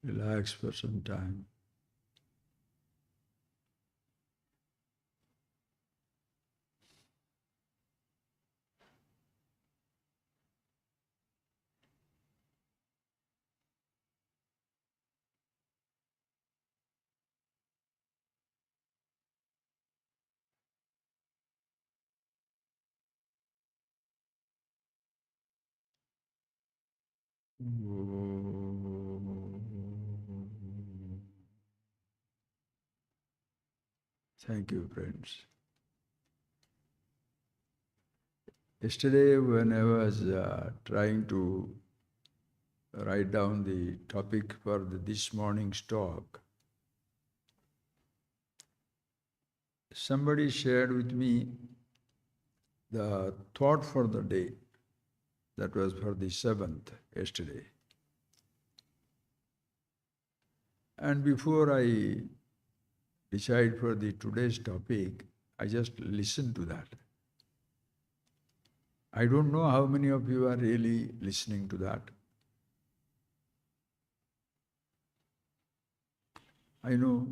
Relax for some time. Thank you, friends. Yesterday, when I was trying to write down the topic for this morning's talk, somebody shared with me the thought for the day. That was for the 7th yesterday. And before I decide for the today's topic, I just listened to that. I don't know how many of you are really listening to that. I know,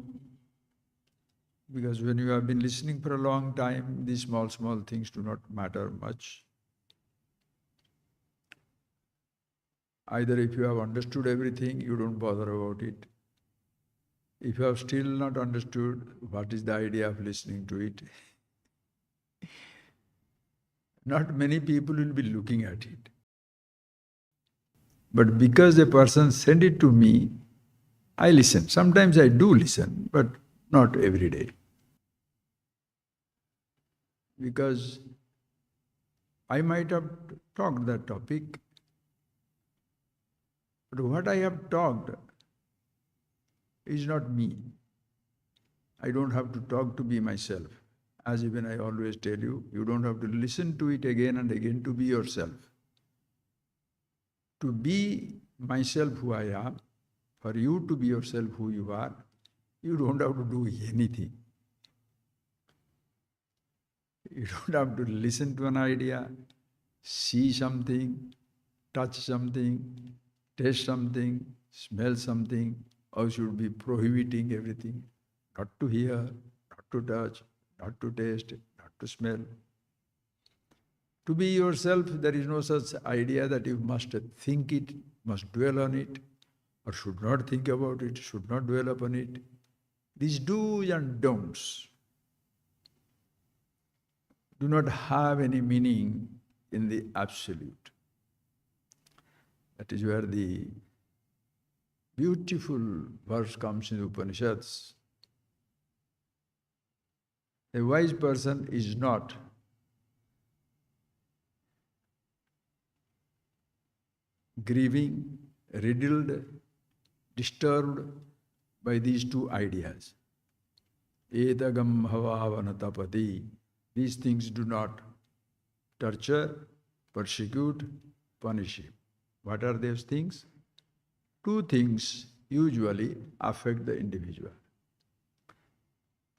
because when you have been listening for a long time, these small things do not matter much. Either if you have understood everything, you don't bother about it. If you have still not understood, what is the idea of listening to it? Not many people will be looking at it. But because a person sent it to me, I listen. Sometimes I do listen, but not every day. Because I might have talked that topic, but what I have talked is not me. I don't have to talk to be myself. As even I always tell you, you don't have to listen to it again and again to be yourself. To be myself who I am, for you to be yourself who you are, you don't have to do anything. You don't have to listen to an idea, see something, touch something, taste something, smell something, or should be prohibiting everything. Not to hear, not to touch, not to taste, not to smell. To be yourself, there is no such idea that you must think it, must dwell on it, or should not think about it, should not dwell upon it. These do's and don'ts do not have any meaning in the absolute. That is where the beautiful verse comes in the Upanishads. A wise person is not grieving, riddled, disturbed by these two ideas. Etagam havavanatapati. These things do not torture, persecute, punish him. What are those things? Two things usually affect the individual.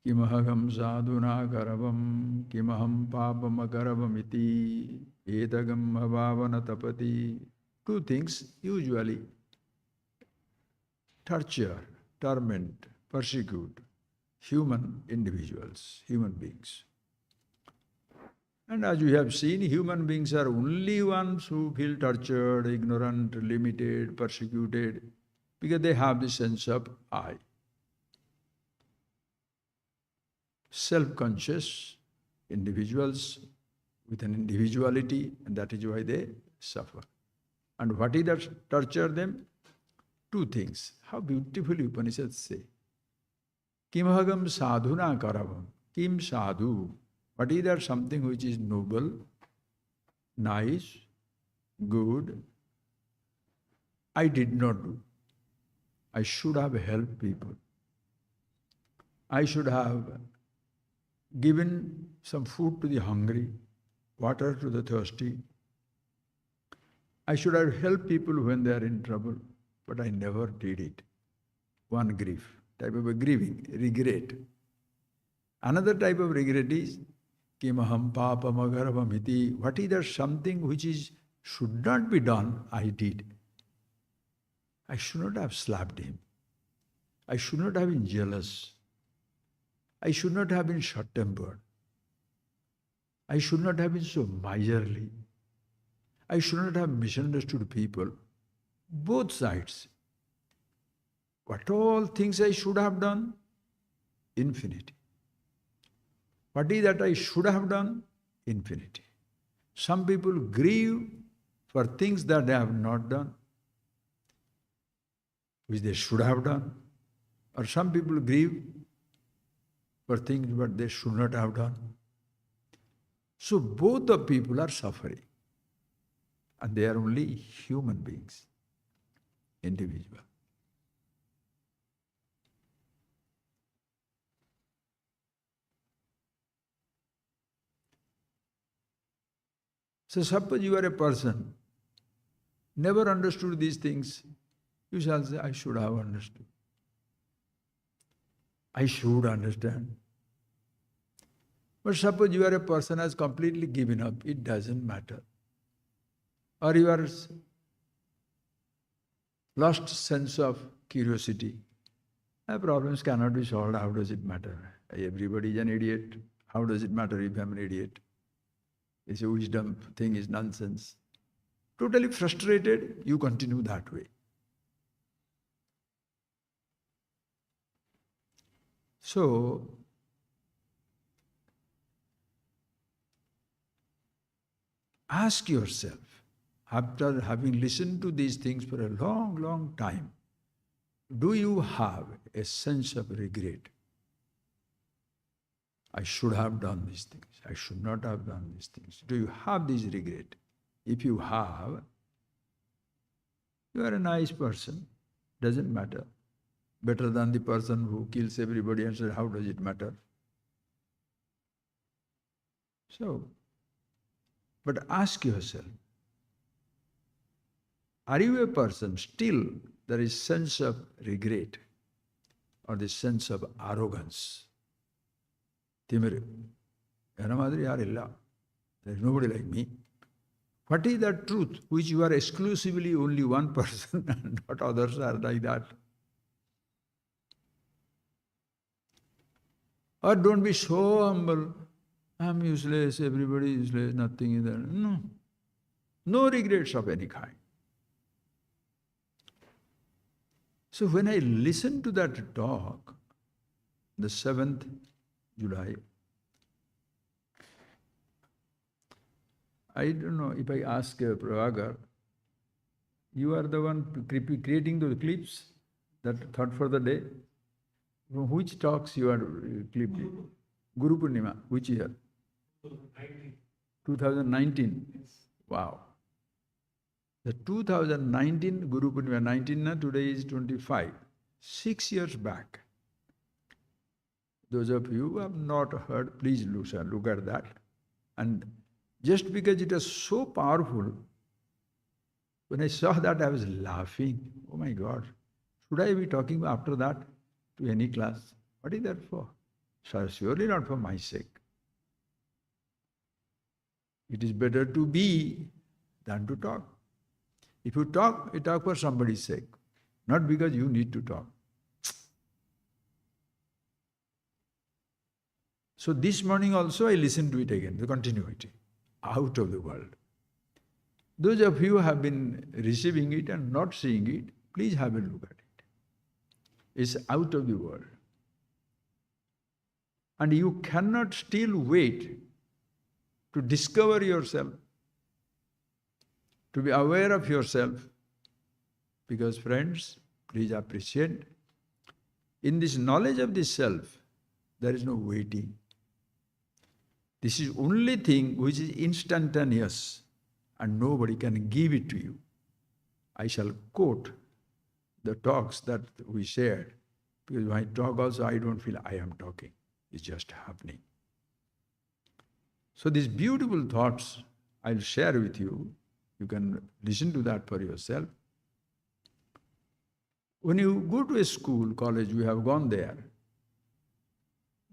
Kimahagam sadhuna karavam, kimaham papam akaravamiti, etagam bhavanatapati. Two things usually torture, torment, persecute human individuals, human beings. And as you have seen, human beings are only ones who feel tortured, ignorant, limited, persecuted, because they have the sense of I. Self-conscious individuals with an individuality, and that is why they suffer. And what is that torture them? Two things. How beautifully Upanishads say. Kimahagam sadhuna karavam. Kim sadhu. What is that something which is noble, nice, good? I did not do. I should have helped people. I should have given some food to the hungry, water to the thirsty. I should have helped people when they are in trouble, but I never did it. One grief, type of a grieving, regret. Another type of regret is kimaham papam agaravamiti. What is that something which should not be done, I did. I should not have slapped him. I should not have been jealous. I should not have been short-tempered. I should not have been so miserly. I should not have misunderstood people. Both sides. What all things I should have done? Infinity. What is that I should have done? Infinity. Some people grieve for things that they have not done, which they should have done. Or some people grieve for things that they should not have done. So both the people are suffering. And they are only human beings, individual. So suppose you are a person, never understood these things, you shall say, I should have understood. I should understand. But suppose you are a person who has completely given up, it doesn't matter. Or you are lost sense of curiosity. Problems cannot be solved, how does it matter? Everybody is an idiot. How does it matter if I'm an idiot? It's a wisdom thing is nonsense. Totally frustrated, you continue that way. So, ask yourself, after having listened to these things for a long, long time, do you have a sense of regret? I should have done these things. I should not have done these things. Do you have this regret? If you have, you are a nice person. Doesn't matter. Better than the person who kills everybody and says, how does it matter? So, but ask yourself, are you a person still there is sense of regret or the sense of arrogance? Timir, there is nobody like me. What is that truth which you are exclusively only one person and not others are like that? Or don't be so humble. I'm useless, everybody is useless, nothing is there. No. No regrets of any kind. So when I listened to that talk, the 7th July, I don't know if I ask Prabhakar, you are the one creating those clips, that thought for the day. From which talks you are clipping? Guru Purnima, which year? 2019. Wow. The 2019 Guru Purnima, 19, today is 25. 6 years back. Those of you who have not heard, please look at that. And just because it was so powerful, when I saw that I was laughing. Oh my God, should I be talking after that to any class? What is that for? Surely not for my sake. It is better to be than to talk. If you talk, you talk for somebody's sake, not because you need to talk. So this morning also I listened to it again, the continuity, out of the world. Those of you who have been receiving it and not seeing it, please have a look at it. It's out of the world. And you cannot still wait to discover yourself, to be aware of yourself. Because friends, please appreciate, in this knowledge of the self, there is no waiting. This is only thing which is instantaneous and nobody can give it to you. I shall quote the talks that we shared, because when I talk also I don't feel I am talking. It's just happening. So these beautiful thoughts I'll share with you. You can listen to that for yourself. When you go to a school, college, we have gone there,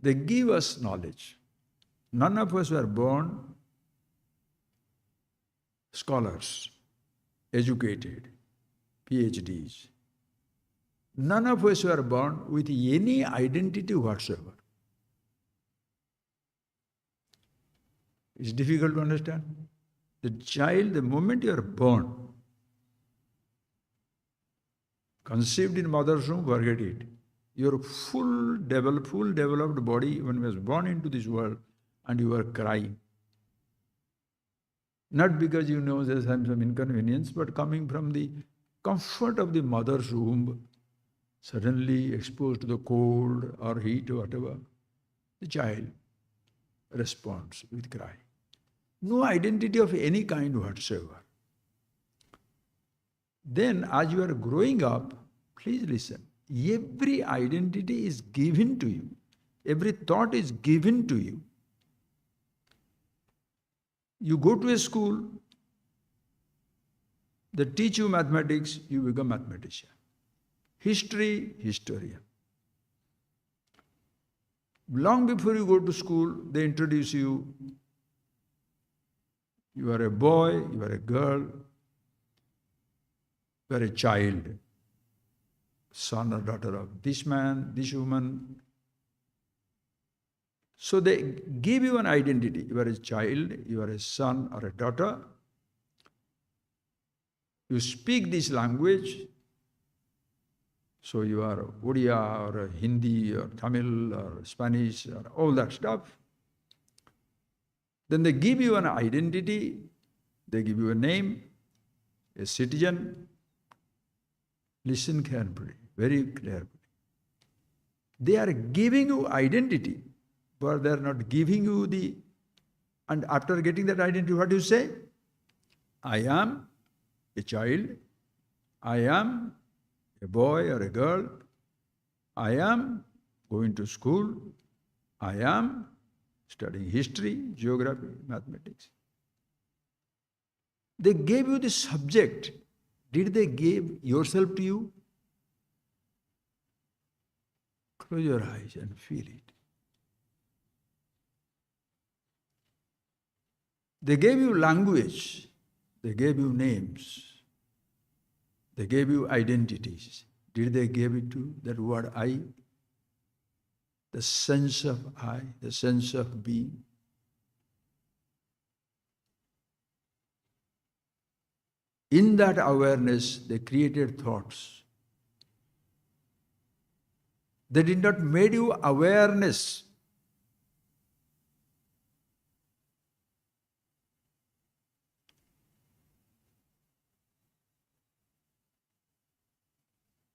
they give us knowledge. None of us were born scholars, educated, PhDs. None of us were born with any identity whatsoever. It's difficult to understand. The child, the moment you are born, conceived in mother's womb, forget it. Your full developed body, when you was born into this world, and you are crying. Not because you know there's some inconvenience, but coming from the comfort of the mother's womb, suddenly exposed to the cold or heat or whatever, the child responds with cry. No identity of any kind whatsoever. Then, as you are growing up, please listen. Every identity is given to you. Every thought is given to you. You go to a school, they teach you mathematics, you become mathematician. History, historian. Long before you go to school, they introduce you. You are a boy, you are a girl, you are a child, son or daughter of this man, this woman. So they give you an identity. You are a child, you are a son or a daughter. You speak this language. So you are Odia or Hindi or Tamil or Spanish or all that stuff. Then they give you an identity, they give you a name, a citizen. Listen carefully, very carefully. They are giving you identity, but they are not giving you the... And after getting that identity, what do you say? I am a child, I am a boy or a girl, I am going to school, I am studying history, geography, mathematics. They gave you the subject. Did they give yourself to you? Close your eyes and feel it. They gave you language. They gave you names. They gave you identities. Did they give it to you? That word I? The sense of I, the sense of being. In that awareness, they created thoughts. They did not make you awareness.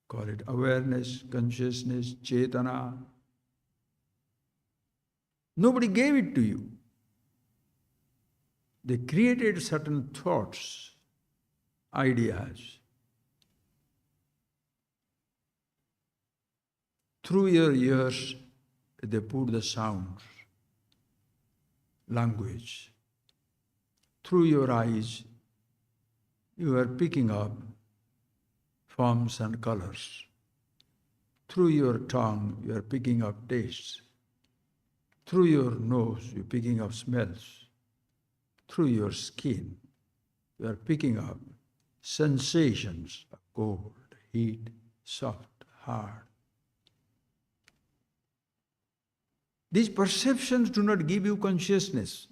Call it awareness, consciousness, chetana. Nobody gave it to you. They created certain thoughts, ideas. Through your ears, they put the sounds, language. Through your eyes, you are picking up forms and colors. Through your tongue, you are picking up tastes. Through your nose, you're picking up smells. Through your skin, you are picking up sensations of cold, heat, soft, hard. These perceptions do not give you consciousness.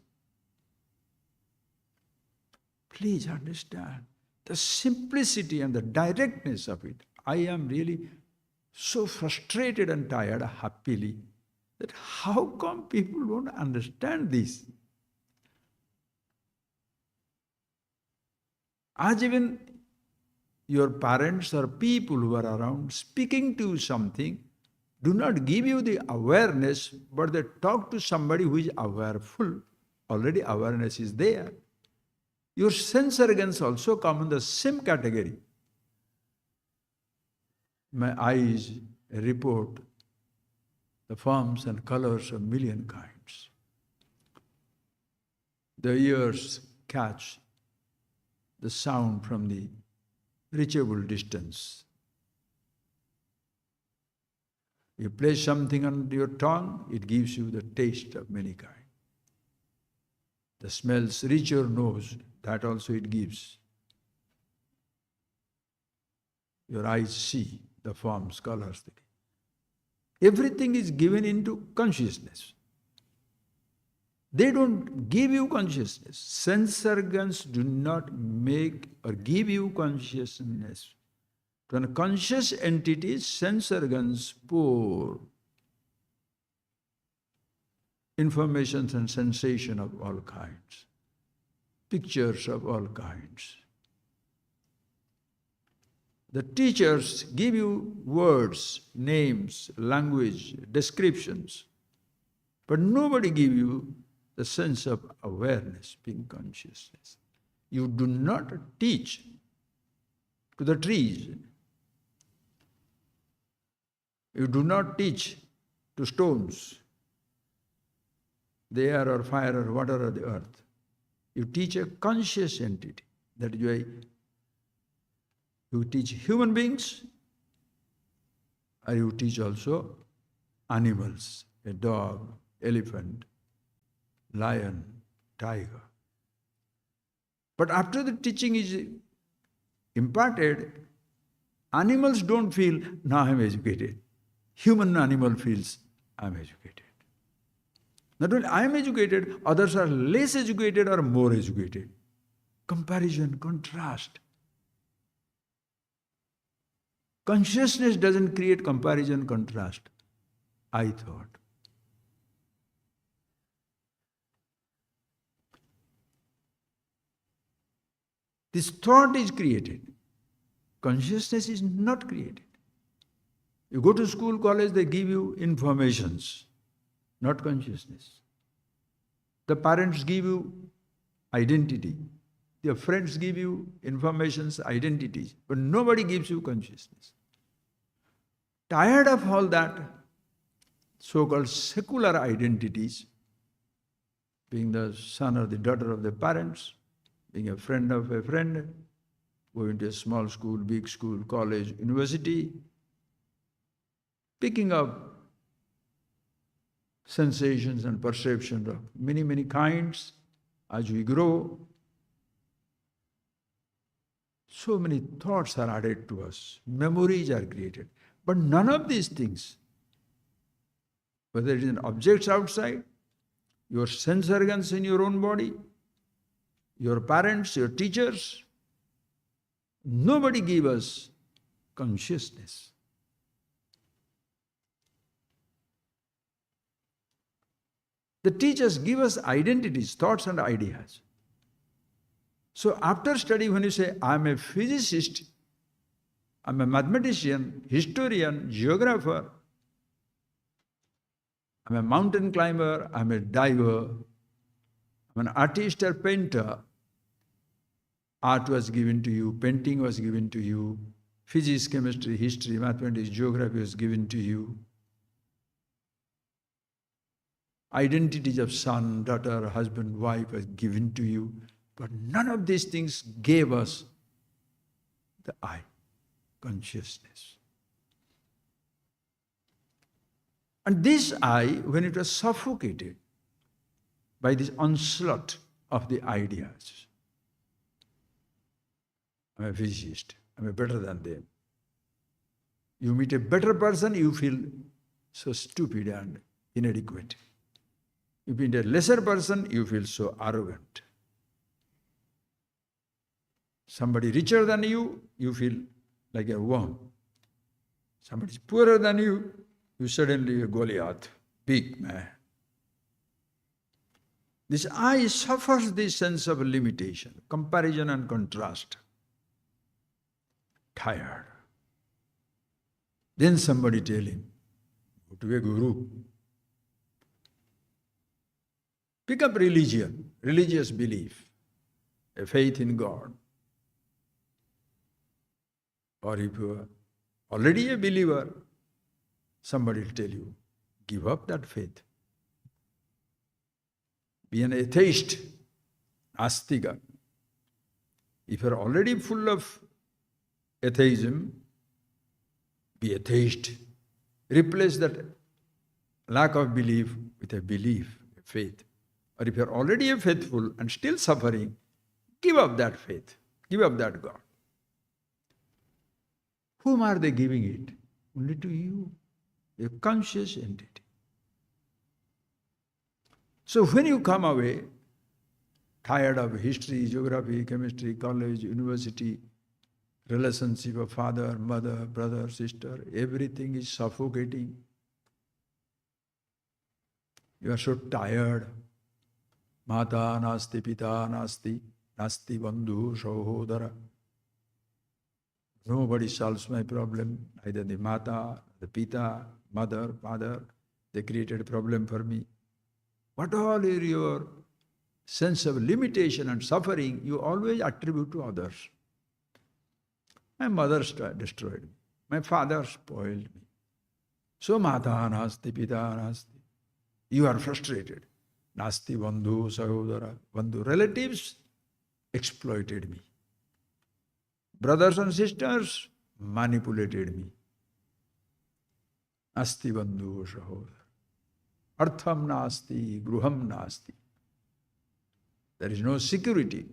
Please understand the simplicity and the directness of it. I am really so frustrated and tired, happily, that how come people don't understand this? As even your parents or people who are around speaking to you something, do not give you the awareness, but they talk to somebody who is awareful. Already awareness is there. Your sense organs also come in the same category. My eyes report the forms and colors of million kinds. The ears catch the sound from the reachable distance. You place something on your tongue, it gives you the taste of many kinds. The smells reach your nose, that also it gives. Your eyes see, the forms, colors. Everything is given into consciousness. They don't give you consciousness. Sense organs do not make or give you consciousness. To a conscious entity, sense organs pour informations and sensation of all kinds, pictures of all kinds. The teachers give you words, names, language, descriptions, but nobody give you the sense of awareness, being consciousness. You do not teach to the trees. You do not teach to stones, the air or fire or water or the earth. You teach a conscious entity. That is why you teach human beings, or you teach also animals, a dog, elephant, lion, tiger. But after the teaching is imparted, animals don't feel, now I am educated. Human animal feels, I am educated. Not only I am educated, others are less educated or more educated. Comparison, contrast. Consciousness doesn't create comparison, contrast. I thought. This thought is created. Consciousness is not created. You go to school, college, they give you informations, not consciousness. The parents give you identity. Your friends give you informations, identities, but nobody gives you consciousness. Tired of all that so-called secular identities, being the son or the daughter of the parents, being a friend of a friend, going to a small school, big school, college, university, picking up sensations and perceptions of many, many kinds as we grow. So many thoughts are added to us, memories are created. But none of these things, whether it is objects outside, your sense organs in your own body, your parents, your teachers, nobody gave us consciousness. The teachers give us identities, thoughts and ideas. So after study, when you say, I am a physicist, I am a mathematician, historian, geographer, I am a mountain climber, I am a diver, I am an artist or painter, art was given to you, painting was given to you, physics, chemistry, history, mathematics, geography was given to you. Identities of son, daughter, husband, wife was given to you. But none of these things gave us the I, consciousness. And this I, when it was suffocated by this onslaught of the ideas, I'm a physicist, I'm better than them. You meet a better person, you feel so stupid and inadequate. You meet a lesser person, you feel so arrogant. Somebody richer than you, you feel like a worm. Somebody is poorer than you, you suddenly a Goliath, big man. This I suffers this sense of limitation, comparison and contrast. Tired. Then somebody tell him, go to a guru. Pick up religion, religious belief, a faith in God. Or if you are already a believer, somebody will tell you, give up that faith. Be an atheist, astika. If you are already full of atheism, be atheist. Replace that lack of belief with a belief, a faith. Or if you are already a faithful and still suffering, give up that faith, give up that God. Whom are they giving it? Only to you, a conscious entity. So when you come away, tired of history, geography, chemistry, college, university, relationship of father, mother, brother, sister, everything is suffocating. You are so tired. Mata nasti, pita nasti, nasti bandhu sahodara. Nobody solves my problem. Either the mata, the pita, mother, father, they created a problem for me. What all is your sense of limitation and suffering, you always attribute to others. My mother destroyed me. My father spoiled me. So mata nasti, pita nasti. You are frustrated. Nasti bandhu sahodara. Bandhu relatives exploited me. Brothers and sisters manipulated me. Asti bandhu sahodara. Artham nasti, gruham nasti. There is no security,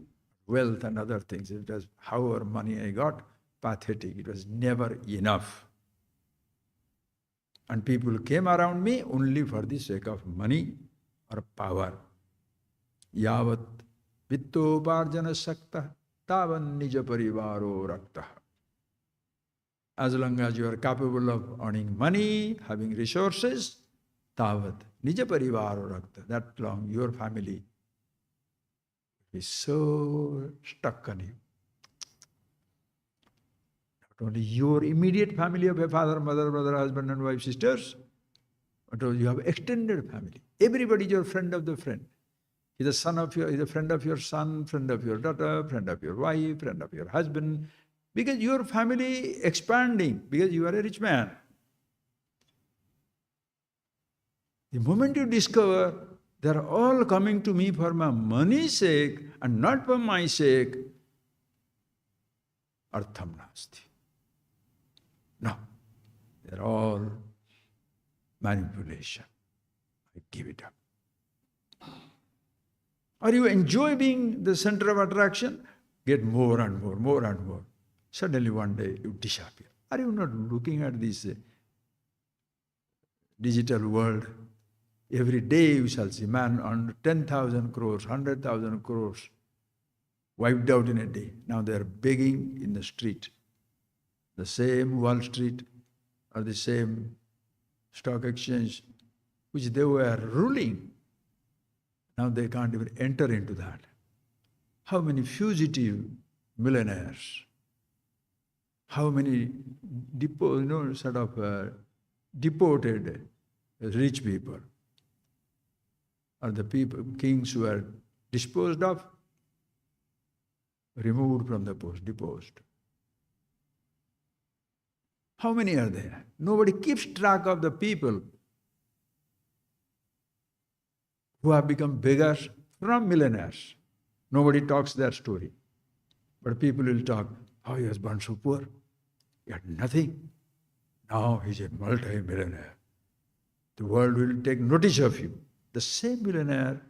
wealth and other things. It was however money I got, pathetic. It was never enough. And people came around me only for the sake of money or power. Yavat vitto parjana sakta tavan nija parivaro rakta. As long as you are capable of earning money, having resources, tavat nija parivaro rakta. That long your family is so stuck on you. Not only your immediate family of a father, mother, brother, husband and wife, sisters, but you have extended family. Everybody is your friend of the friend. He's a son of your, he's a friend of your son, friend of your daughter, friend of your wife, friend of your husband. Because your family expanding, because you are a rich man. The moment you discover they are all coming to me for my money's sake and not for my sake, artham nasti. No, they are all manipulation. I give it up. Or you enjoy being the center of attraction, get more and more, more and more. Suddenly one day you disappear. Are you not looking at this digital world? Every day you shall see man on 10,000 crores, 100,000 crores wiped out in a day. Now they are begging in the street. The same Wall Street or the same stock exchange which they were ruling. Now they can't even enter into that. How many fugitive millionaires? How many deported rich people? Are the people, kings who are disposed of, removed from the post, deposed. How many are there? Nobody keeps track of the people who have become beggars from millionaires. Nobody talks their story. But people will talk, how he was born so poor. He had nothing. Now he's a multi-millionaire. The world will take notice of you. The same millionaire,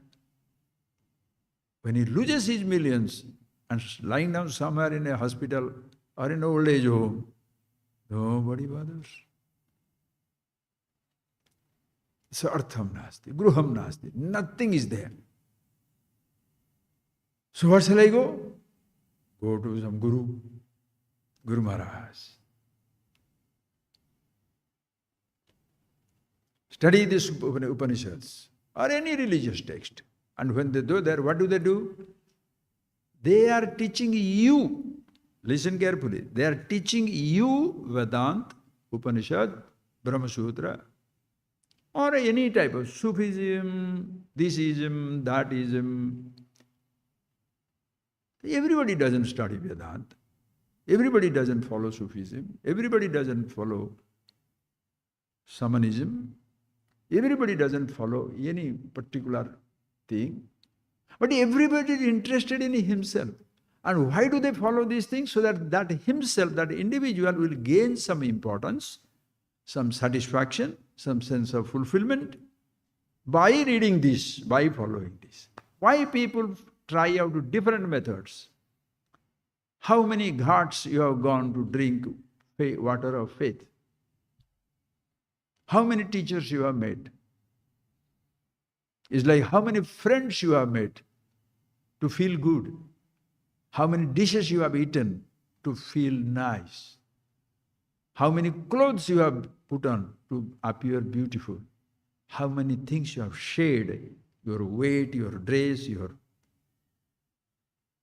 when he loses his millions and lying down somewhere in a hospital or in an old age home, nobody bothers. So artham nasti, gruham nasti, nothing is there. So where shall I go? Go to some Guru Maharaj. Study this Upanishads or any religious text. And when they do that, what do? They are teaching you, listen carefully, they are teaching you Vedanta, Upanishad, Brahma Sutra, or any type of Sufism, thisism, thatism. Everybody doesn't study Vedanta. Everybody doesn't follow Sufism. Everybody doesn't follow Shamanism. Everybody doesn't follow any particular thing. But everybody is interested in himself. And why do they follow these things? So that himself, that individual will gain some importance, some satisfaction, some sense of fulfillment by reading this, by following this. Why people try out different methods? How many ghats you have gone to drink water of faith. How many teachers you have made? It's like how many friends you have made to feel good. How many dishes you have eaten to feel nice. How many clothes you have put on to appear beautiful. How many things you have shared, your weight, your dress, your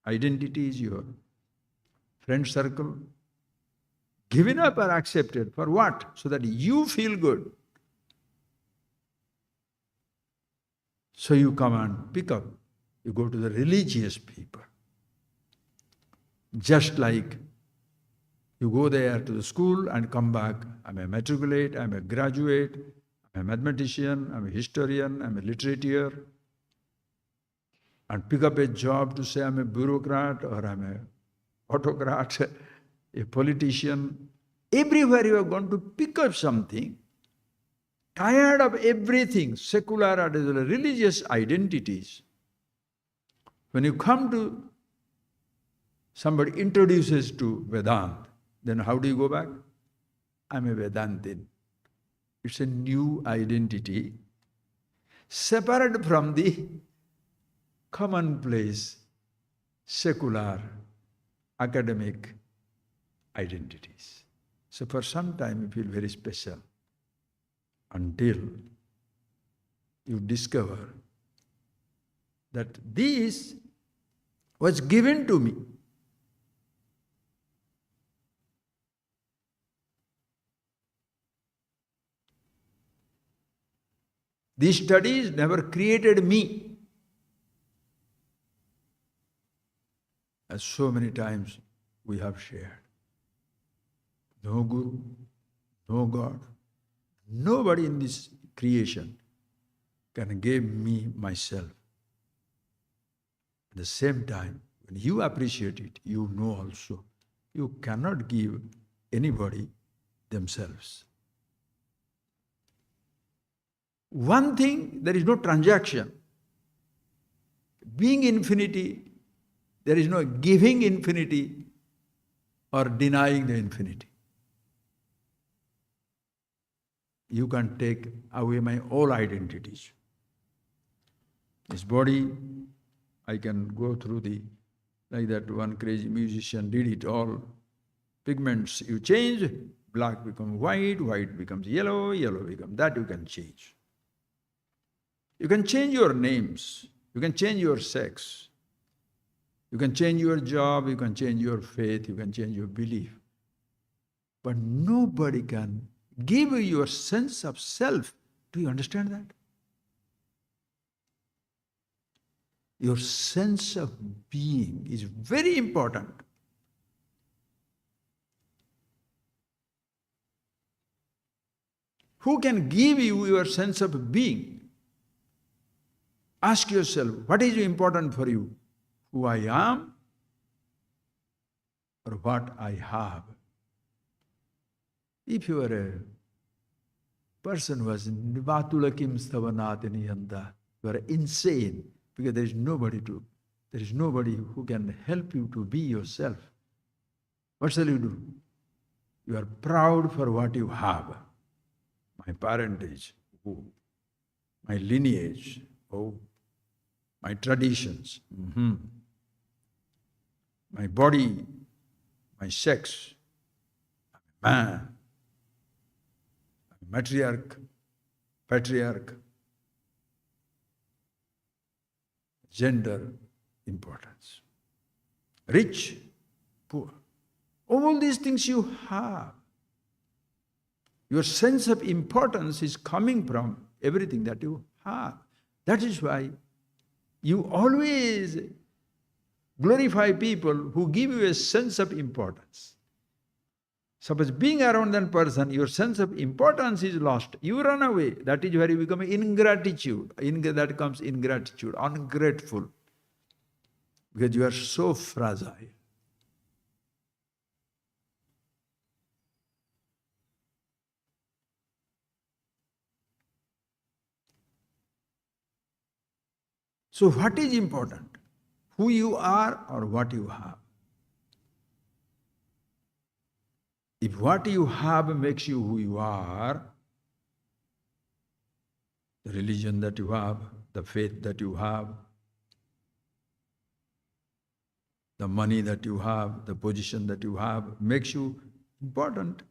identities, your friend circle. Given up or accepted. For what? So that you feel good. So you come and pick up. You go to the religious people. Just like you go there to the school and come back. I'm a matriculate, I'm a graduate, I'm a mathematician, I'm a historian, I'm a literature. And pick up a job to say I'm a bureaucrat or I'm a autocrat, a politician. Everywhere you are going to pick up something, tired of everything, secular or religious identities. When you come to somebody introduces to Vedanta, then how do you go back? I'm a Vedantin. It's a new identity, separate from the commonplace, secular, academic identities. So for some time you feel very special until you discover that this was given to me. These studies never created me. As so many times we have shared. No Guru, no God, nobody in this creation can give me myself. At the same time, when you appreciate it, you know also, you cannot give anybody themselves. One thing, there is no transaction. Being infinity, there is no giving infinity or denying the infinity. You can take away my all identities. This body, I can go through like that one crazy musician did it all. Pigments you change, black becomes white, white becomes yellow, yellow becomes that you can change. You can change your names, you can change your sex, you can change your job, you can change your faith, you can change your belief. But nobody can give you your sense of self. Do you understand that? Your sense of being is very important. Who can give you your sense of being? Ask yourself, what is important for you? Who I am or what I have? If you are a person who has Nivatulakim Stavanatini, you are insane because there is nobody who can help you to be yourself. What shall you do? You are proud for what you have. My parentage, oh, my lineage, oh, my traditions, my body, my sex, man, matriarch, patriarch, gender, importance, rich, poor. All these things you have. Your sense of importance is coming from everything that you have. That is why you always glorify people who give you a sense of importance. Suppose being around that person, your sense of importance is lost. You run away. That is where you become ingratitude. That comes ingratitude, ungrateful. Because you are so fragile. So what is important? Who you are or what you have? If what you have makes you who you are, the religion that you have, the faith that you have, the money that you have, the position that you have, makes you important.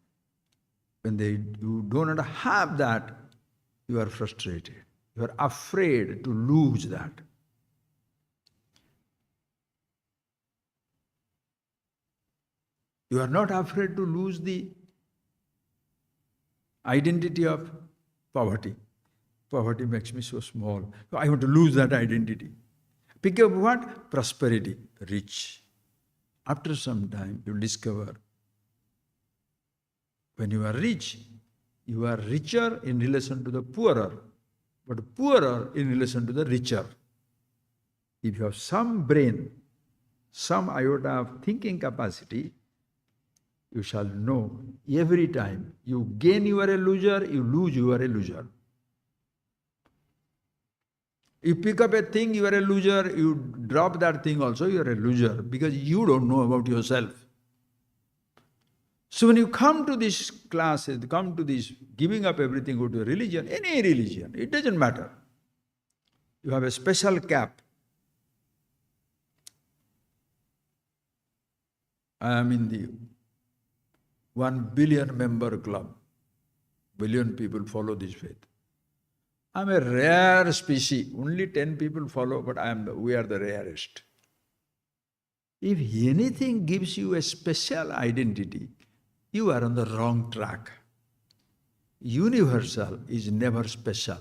When you do not have that, you are frustrated. You are afraid to lose that. You are not afraid to lose the identity of poverty. Poverty makes me so small. So I want to lose that identity. Pick up what? Prosperity, rich. After some time, you discover when you are rich, you are richer in relation to the poorer, but poorer in relation to the richer. If you have some brain, some iota of thinking capacity, you shall know every time you gain, you are a loser, you lose, you are a loser. You pick up a thing, you are a loser, you drop that thing also, you are a loser because you don't know about yourself. So when you come to this classes, come to this giving up everything, go to a religion, any religion, it doesn't matter. You have a special cap. I am in the 1 billion member club. Billion people follow this faith. I am a rare species. Only 10 people follow, but we are the rarest. If anything gives you a special identity, you are on the wrong track. Universal is never special.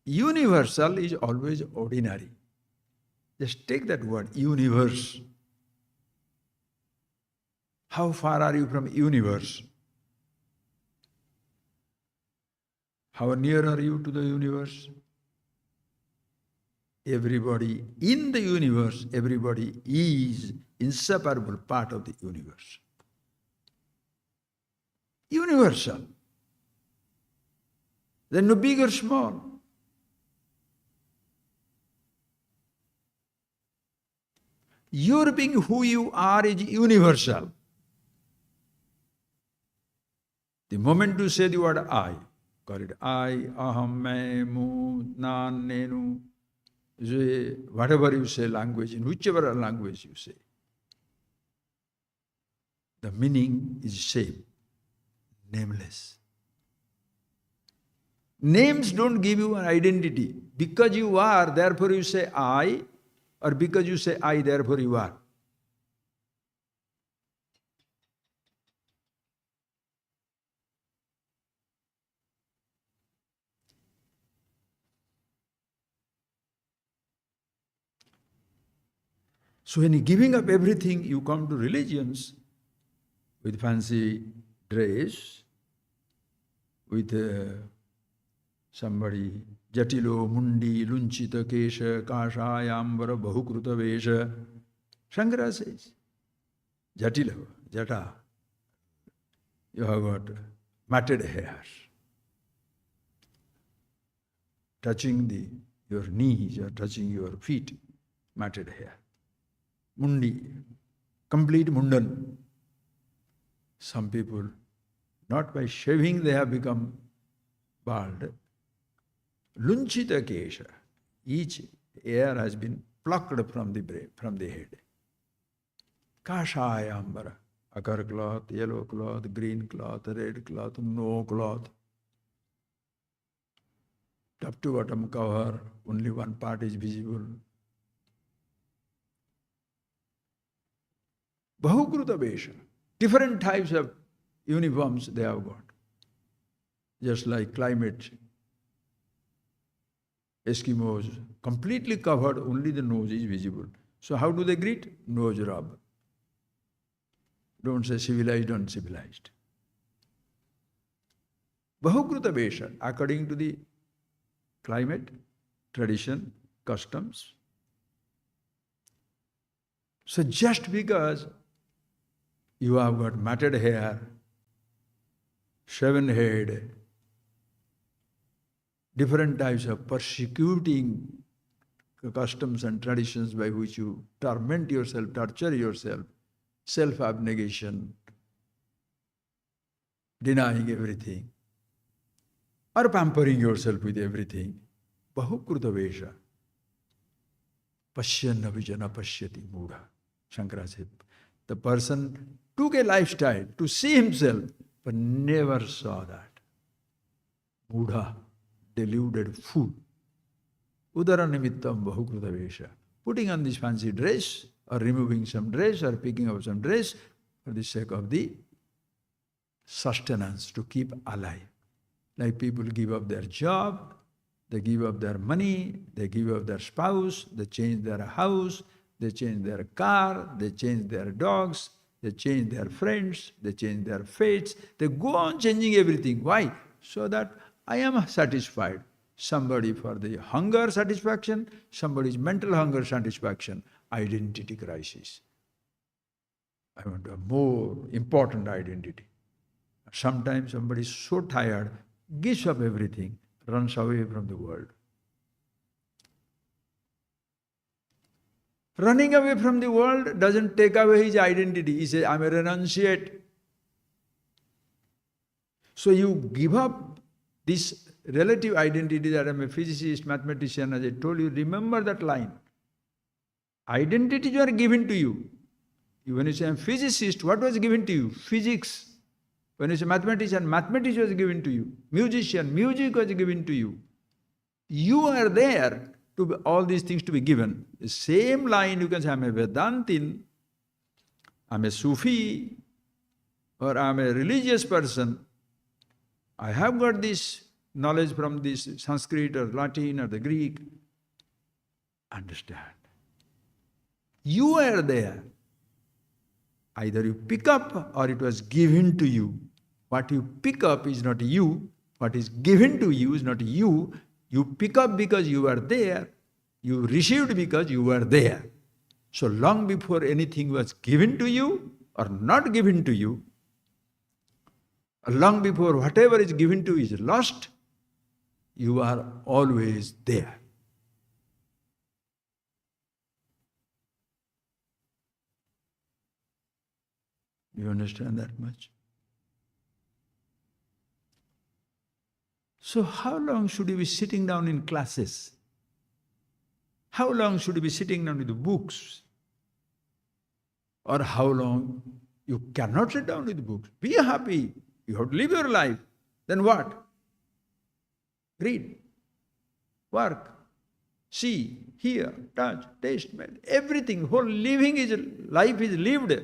Universal is always ordinary. Just take that word, universe. How far are you from universe? How near are you to the universe? Everybody in the universe, everybody is inseparable part of the universe. Universal. There's no big or small. Your being who you are is universal. The moment you say the word I, call it I, aham, main, mu, nan, nenu, whatever you say language, in whichever language you say, the meaning is same, nameless. Names don't give you an identity. Because you are, therefore you say I, or because you say I, therefore you are. So when giving up everything, you come to religions with fancy dress, with somebody, Jatilo, Mundi, Lunchita, Kesha, Kashayambara, Bahukruta Vesha. Shankara says, Jatilo, Jata, you have got matted hair, touching your knees or touching your feet, matted hair. Mundi, complete mundan. Some people, not by shaving they have become bald. Lunchita kesha. Each hair has been plucked from the brain, from the head. Kashayambara. Akar cloth, yellow cloth, green cloth, red cloth, no cloth. Top to bottom cover, only one part is visible. Bahukruta Vesha. Different types of uniforms they have got. Just like climate. Eskimos, completely covered, only the nose is visible. So how do they greet? Nose rub. Don't say civilized, uncivilized. Bahukruta Vesha, according to the climate, tradition, customs. So just because you have got matted hair, shaven head, different types of persecuting customs and traditions by which you torment yourself, torture yourself, self-abnegation, denying everything, or pampering yourself with everything. Bahukruta vesha. Pashyanna vijana pashyati mudha. Shankara said, the person took a lifestyle to see himself, but never saw that. Mudha, deluded fool. Udara nimittam bahukruta vesha. Putting on this fancy dress, or removing some dress, or picking up some dress, for the sake of the sustenance, to keep alive. Like people give up their job, they give up their money, they give up their spouse, they change their house, they change their car, they change their dogs, they change their friends, they change their fates. They go on changing everything. Why? So that I am satisfied. Somebody for the hunger satisfaction, somebody's mental hunger satisfaction, identity crisis. I want a more important identity. Sometimes somebody is so tired, gives up everything, runs away from the world. Running away from the world doesn't take away his identity. He says, I'm a renunciate. So you give up this relative identity that I'm a physicist, mathematician, as I told you, remember that line. Identities are given to you. When you say I'm a physicist, what was given to you? Physics. When you say mathematician, mathematics was given to you. Musician, music was given to you. You are there to be, all these things to be given. The same line you can say, I'm a Vedantin, I'm a Sufi, or I'm a religious person. I have got this knowledge from this Sanskrit or Latin or the Greek. Understand. You are there. Either you pick up or it was given to you. What you pick up is not you. What is given to you is not you. You pick up because you are there. You received because you were there. So long before anything was given to you or not given to you, long before whatever is given to you is lost, you are always there. You understand that much? So how long should you be sitting down in classes? How long should you be sitting down with the books? Or how long you cannot sit down with the books? Be happy. You have to live your life. Then what? Read, work, see, hear, touch, taste, smell, everything. Whole living is, life is lived.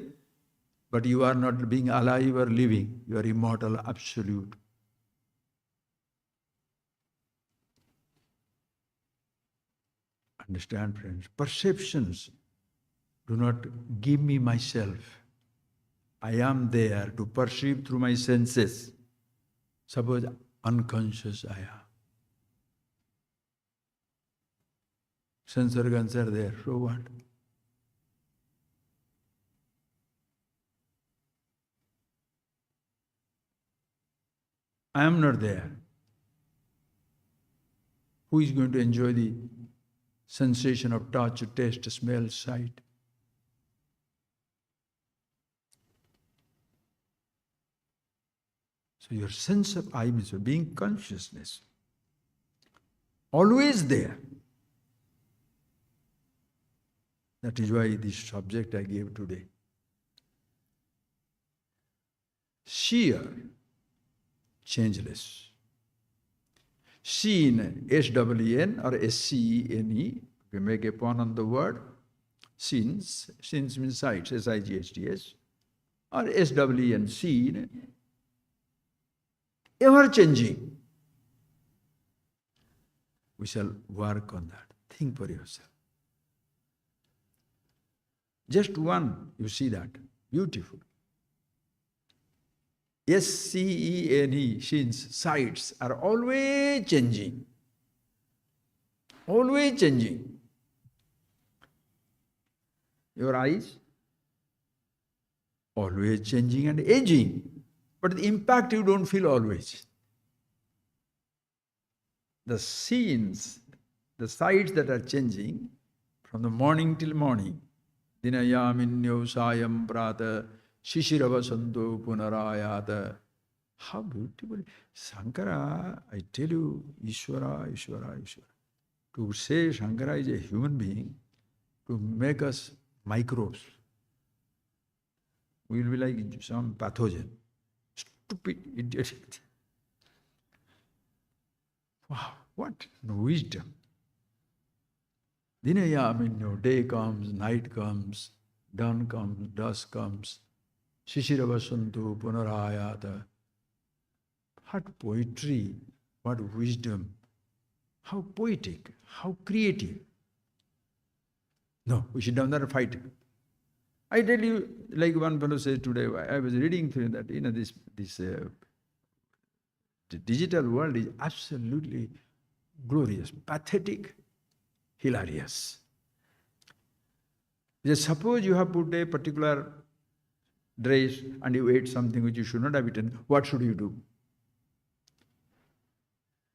But you are not being alive or living. You are immortal, absolute. Understand, friends? Perceptions do not give me myself. I am there to perceive through my senses. Suppose unconscious I am. Sense organs are there, so what? I am not there. Who is going to enjoy the sensation of touch, taste, smell, sight? So your sense of I means being consciousness. Always there. That is why this subject I gave today. Seer, changeless. Seen, S-E-E-N or S-C-E-N-E. We make a pun on the word. Sins, sins means sights, S-I-G-H-T-S. Or S-E-E-N, seen. Ever changing. We shall work on that. Think for yourself. Just one, you see that. Beautiful. S-C-E-N-E, shins, sights are always changing. Always changing. Your eyes, always changing and aging. But the impact you don't feel always. The scenes, the sights that are changing from the morning till morning, Dinayaminyau sayam prata shishirava santo punarayata. How beautiful. Shankara, I tell you, Ishvara, Ishvara, Ishvara. To say Shankara is a human being, to make us microbes, we will be like some pathogen. Stupid idiot. Wow, what wisdom. Dinayaminyau, day comes, night comes, dawn comes, dusk comes. Shishirava santo punarayata. What poetry, what wisdom, how poetic, how creative. No, we should down there and fight. I tell you, like one fellow said today, I was reading through that, the digital world is absolutely glorious, pathetic, hilarious. Just suppose you have put a particular dress and you ate something which you should not have eaten, what should you do?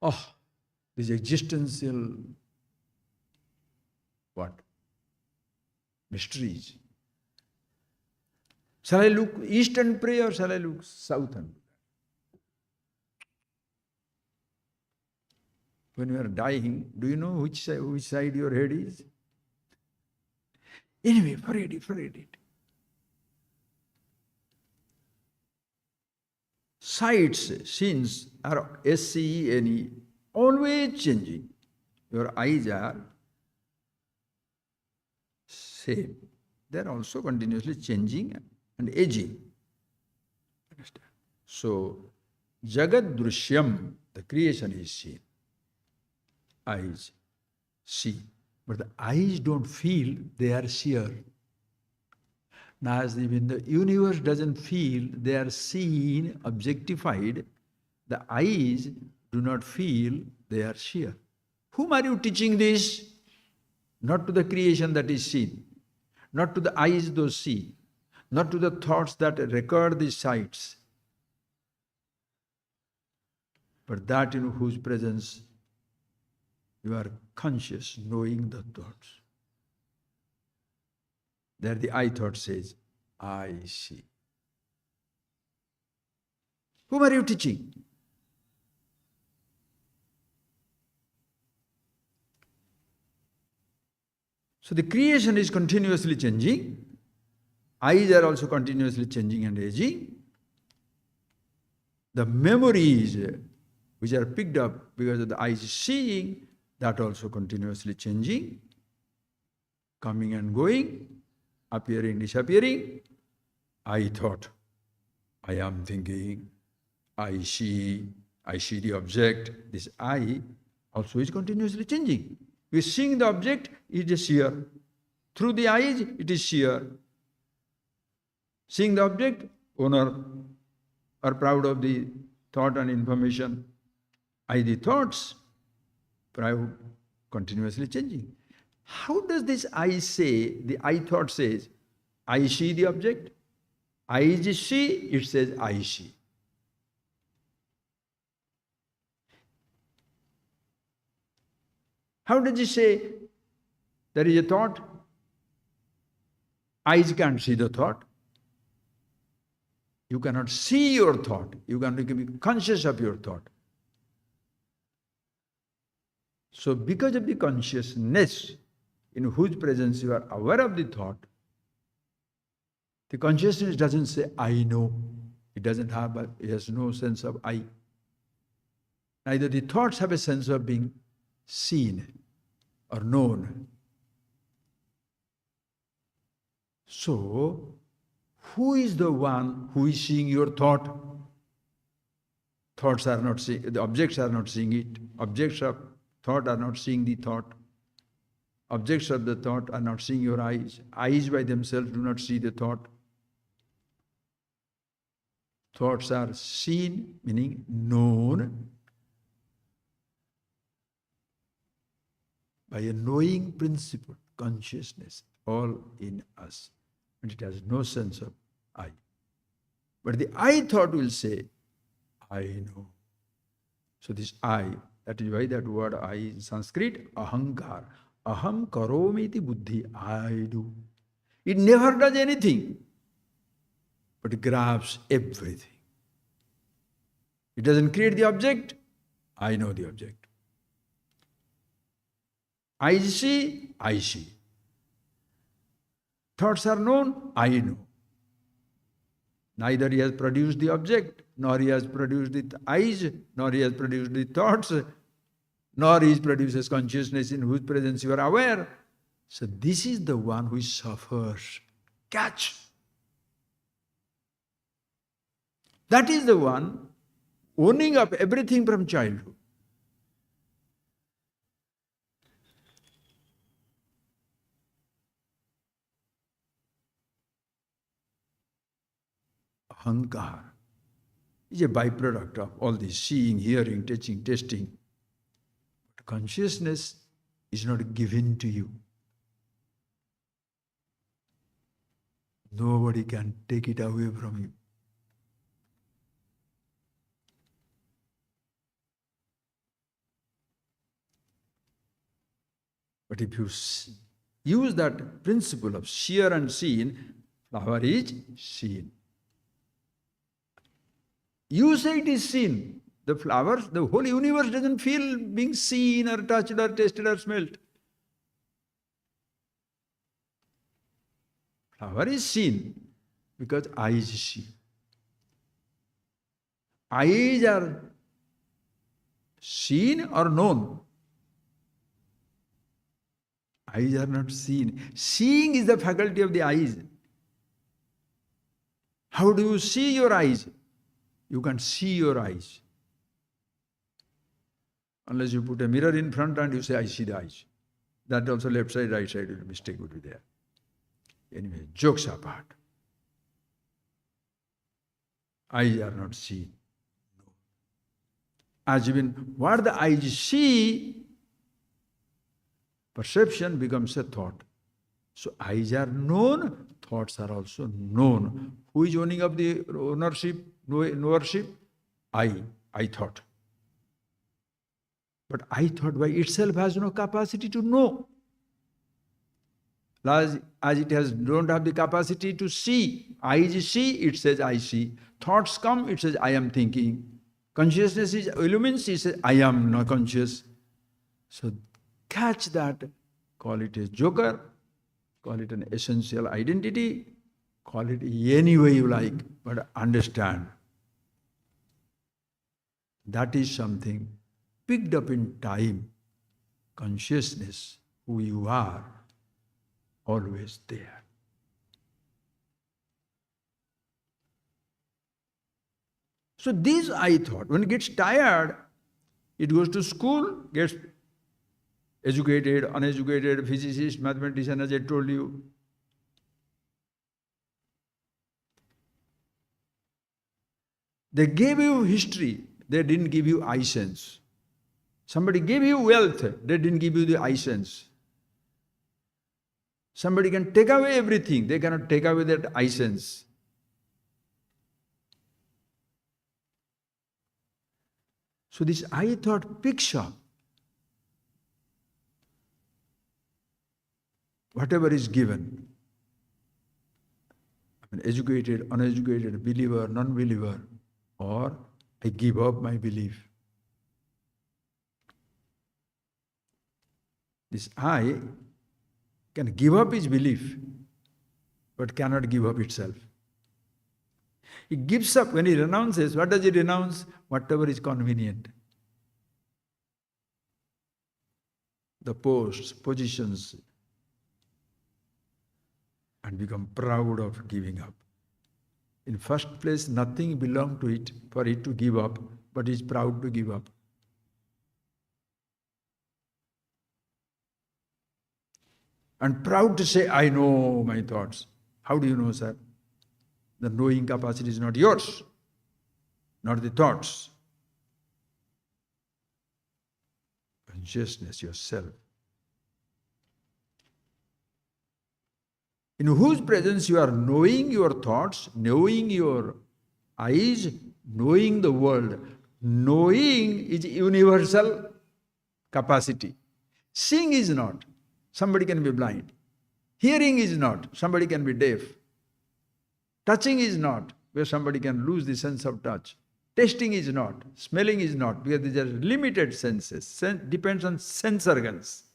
Oh, this existential, what? Mysteries. Shall I look east and pray or shall I look south and pray? When you are dying, do you know which side your head is? Anyway, forget it. Sights, scenes are SCENE, always changing. Your eyes are same. They are also continuously changing and aging. Understand? So, Jagat Drishyam, the creation is seen. Eyes see. But the eyes don't feel, they are seer. Now, as even the universe doesn't feel, they are seen, objectified. The eyes do not feel, they are seer. Whom are you teaching this? Not to the creation that is seen, not to the eyes those see, not to the thoughts that record the sights, but that in whose presence you are conscious, knowing the thoughts. There the I thought says, I see. Whom are you teaching? So the creation is continuously changing. Eyes are also continuously changing and aging. The memories which are picked up because of the eyes seeing, that also continuously changing, coming and going, appearing, disappearing. I thought, I am thinking, I see the object. This I also is continuously changing. We are seeing the object, it is seer. Through the eyes, it is seer. Seeing the object, owner are proud of the thought and information. I, the thoughts, proud, continuously changing. How does this I say, the I thought says, I see the object? I see, it says I see. How does it say there is a thought? Eyes can't see the thought. You cannot see your thought. You can be conscious of your thought. So because of the consciousness in whose presence you are aware of the thought, the consciousness doesn't say, I know. It has no sense of I. Neither the thoughts have a sense of being seen or known. So, who is the one who is seeing your thought? Thoughts are not seeing, the objects are not seeing it. Objects of thought are not seeing the thought. Objects of the thought are not seeing your eyes. Eyes by themselves do not see the thought. Thoughts are seen, meaning known, by a knowing principle, consciousness, all in us. And it has no sense of I. But the I thought will say, I know. So this I, that is why that word I in Sanskrit, ahankar. Aham karomi iti buddhi, I do. It never does anything, but it grabs everything. It doesn't create the object. I know the object. I see, I see. Thoughts are known, I know. Neither he has produced the object, nor he has produced the eyes, nor he has produced the thoughts, nor he produces consciousness in whose presence you are aware. So this is the one who suffers. Catch. That is the one owning up everything from childhood. Ahankar is a byproduct of all this seeing, hearing, touching, tasting. But consciousness is not given to you. Nobody can take it away from you. But if you use that principle of seer and seen, flower is seen. You say it is seen. The flowers, the whole universe doesn't feel being seen or touched or tasted or smelt. Flower is seen because eyes see. Eyes are seen or known. Eyes are not seen. Seeing is the faculty of the eyes. How do you see your eyes? You can't see your eyes. Unless you put a mirror in front and you say, I see the eyes. That also left side, right side, mistake would be there. Anyway, jokes apart. Eyes are not seen. No. As even what the eyes see, perception becomes a thought. So eyes are known, thoughts are also known. Who is owning up the ownership, knowership? I thought. But I thought by itself has no capacity to know. As it don't have the capacity to see. Eyes see, it says I see. Thoughts come, it says I am thinking. Consciousness is illumines, it says I am not conscious. So catch that, call it a joker, call it an essential identity, call it any way you like, but understand. That is something picked up in time. Consciousness, who you are, always there. So this I thought, when it gets tired, it goes to school, gets educated, uneducated, physicist, mathematician, as I told you. They gave you history, they didn't give you eye sense. Somebody gave you wealth, they didn't give you the eye sense. Somebody can take away everything, they cannot take away that eye sense. So this I thought picks up whatever is given. An educated, uneducated, believer, non-believer, or I give up my belief. This I can give up his belief, but cannot give up itself. He gives up when he renounces. What does he renounce? Whatever is convenient. The posts, positions, and become proud of giving up. In first place, nothing belonged to it for it to give up, but he is proud to give up. And proud to say, I know my thoughts. How do you know, sir? The knowing capacity is not yours, not the thoughts. Consciousness, yourself. In whose presence you are knowing your thoughts, knowing your eyes, knowing the world. Knowing is universal capacity. Seeing is not. Somebody can be blind. Hearing is not, somebody can be deaf. Touching is not, where somebody can lose the sense of touch. Tasting is not, smelling is not, because these are limited senses. Depends on sense organs.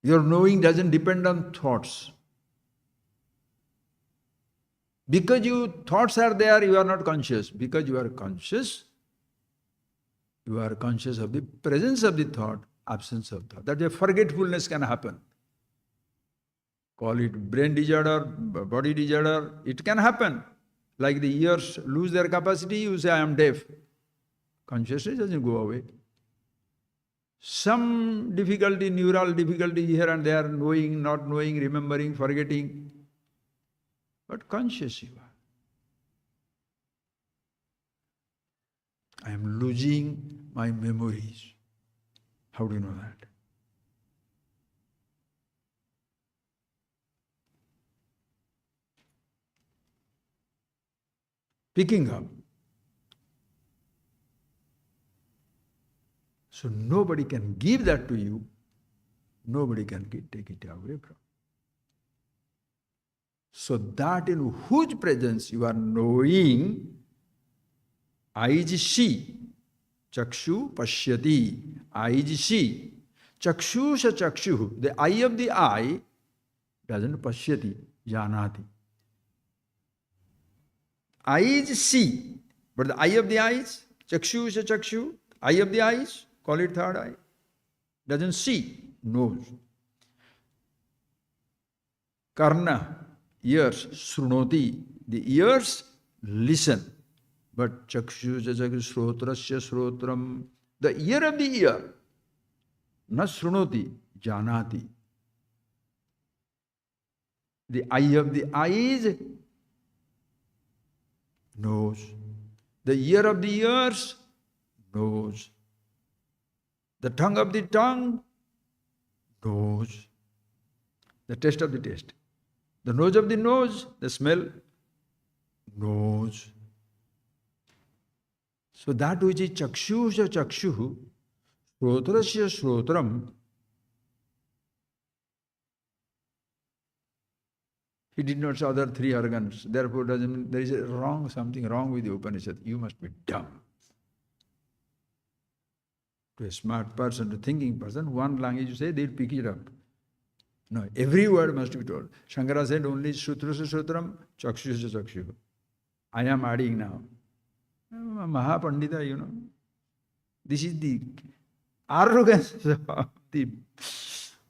Your knowing doesn't depend on thoughts. Because thoughts are there, you are not conscious. Because you are conscious of the presence of the thought, absence of thought. That's why forgetfulness can happen. Call it brain disorder, body disorder, it can happen. Like the ears lose their capacity, you say, I am deaf. Consciousness doesn't go away. Some difficulty, neural difficulty here and there, knowing, not knowing, remembering, forgetting. But conscious you are. I am losing my memories. How do you know that? Picking up. So nobody can give that to you. Nobody can take it away from. So that in whose presence you are knowing, eyes see, chakshu pashyati, eyes see, chakshusha chakshu, the eye of the eye doesn't pashyati, janati. Eyes see, but the eye of the eyes, chakshusha chakshu, eye of the eyes, call it third eye, doesn't see, knows. Karna, ears, srunoti, the ears listen. But chakshu srotrasya srotram, the ear of the ear, na srunoti, janati. The eye of the eyes knows. The ear of the ears knows. The tongue of the tongue knows. The taste of the taste. The nose of the nose, the smell, knows. So that which is chakshusha chakshu, shrotrasya shrotram, he did not say other three organs. Therefore, doesn't mean there is something wrong with the Upanishad. You must be dumb. To a smart person, to a thinking person, one language you say, they'll pick it up. No, every word must be told. Shankara said only Sutrasya Sutram, Chakshusya Chakshu. I am adding now. Mahapandita, you know. This is the arrogance of the...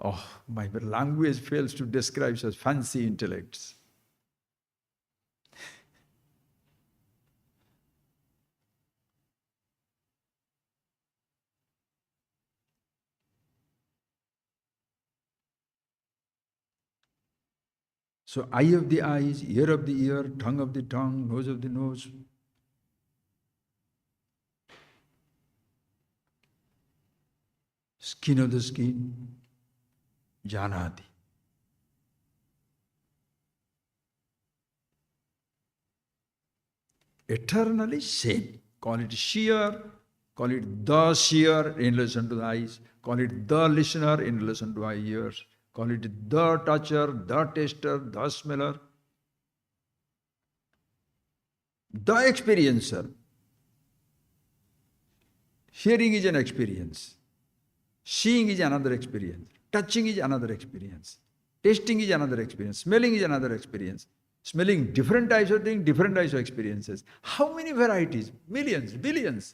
Oh, my language fails to describe such fancy intellects. So eye of the eyes, ear of the ear, tongue of the tongue, nose of the nose. Skin of the skin, janati. Eternally same. Call it seer, call it the seer in relation to the eyes, call it the listener in relation to our ears, call it the toucher, the taster, the smeller, the experiencer. Hearing is an experience. Seeing is another experience. Touching is another experience. Tasting is another experience. Smelling is another experience. Smelling different types of things, different types of experiences. How many varieties? Millions, billions.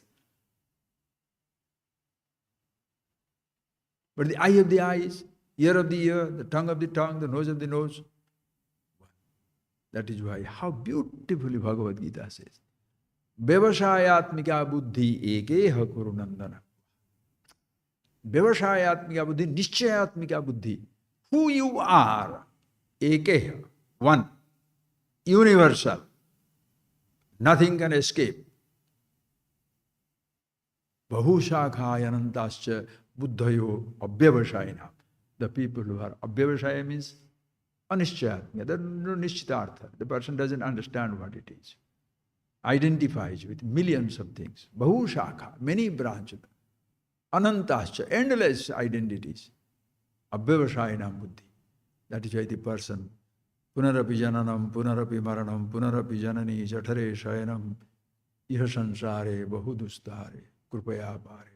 But the eye of the eyes, ear of the ear, the tongue of the tongue, the nose of the nose. That is why, how beautifully Bhagavad Gita says, Vyavashayatmika buddhi ekeha kuru nandana. Vyavashayatmika buddhi, nischayatmika buddhi. Who you are, ekeha, one, universal. Nothing can escape. Bahushakhayanantascha buddhayo abhyavashayana. The people who are abhyavashaya means anischayatmika. There is no nishchitartha. The person doesn't understand what it is. Identifies with millions of things. Bahushakha, many branches. Anantascha, endless identities. Avyavasayinam buddhi. That is why the person, punarapi jananam, punarapi maranam, punarapi janani, jathare shayanam, iha sansare, bahudustare, krupaya pare.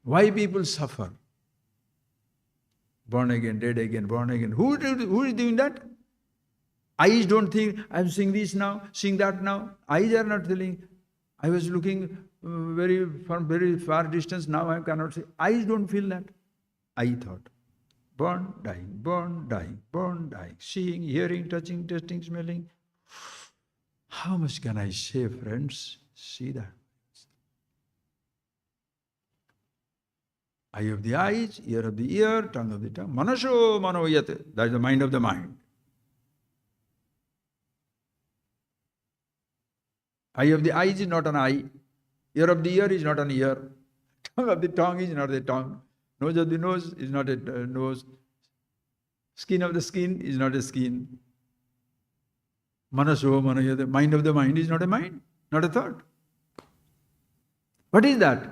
Why people suffer? Born again, dead again, born again. Who is doing that? Eyes don't think, I'm seeing this now, seeing that now. Eyes are not feeling. I was looking from very far distance, now I cannot see. Eyes don't feel that. I thought. Born, dying, born, dying, born, dying. Seeing, hearing, touching, tasting, smelling. How much can I say, friends? See that. Eye of the eyes, ear of the ear, tongue of the tongue. Manasho manoyate. That is the mind of the mind. Eye of the eyes is not an eye. Ear of the ear is not an ear. Tongue of the tongue is not a tongue. Nose of the nose is not a nose. Skin of the skin is not a skin. Manaso manoyate. Mind of the mind is not a mind, not a thought. What is that?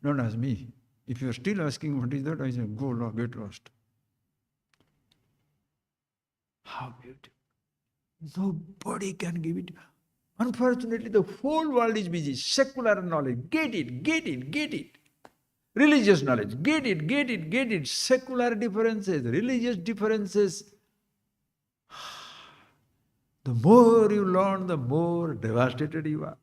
Don't ask me. If you are still asking what is that, I say, go Lord, get lost. How beautiful. Nobody can give it. Unfortunately, the whole world is busy. Secular knowledge, get it, get it, get it. Religious knowledge, get it, get it, get it. Secular differences, religious differences. The more you learn, the more devastated you are.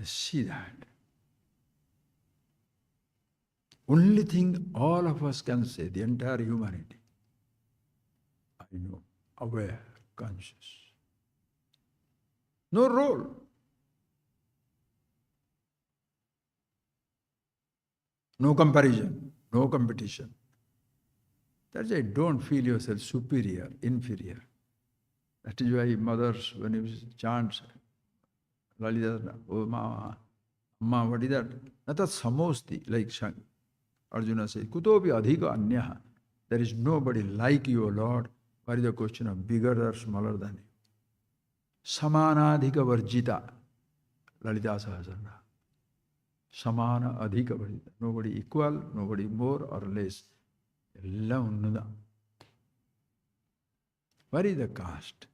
See that. Only thing all of us can say, the entire humanity, I know, aware, conscious. No role. No comparison, no competition. That's why don't feel yourself superior, inferior. That is why mothers, when you chant, Lalita, oh Mama, Amma, what is that? Nata samosti, like Arjuna says, Kutopi adhika anyaha. There is nobody like you, O Lord. What is the question of bigger or smaller than you? Samana adhika varjita, Lalita Sahasrara. Samana adhika varjita. Nobody equal, nobody more or less. What is the caste?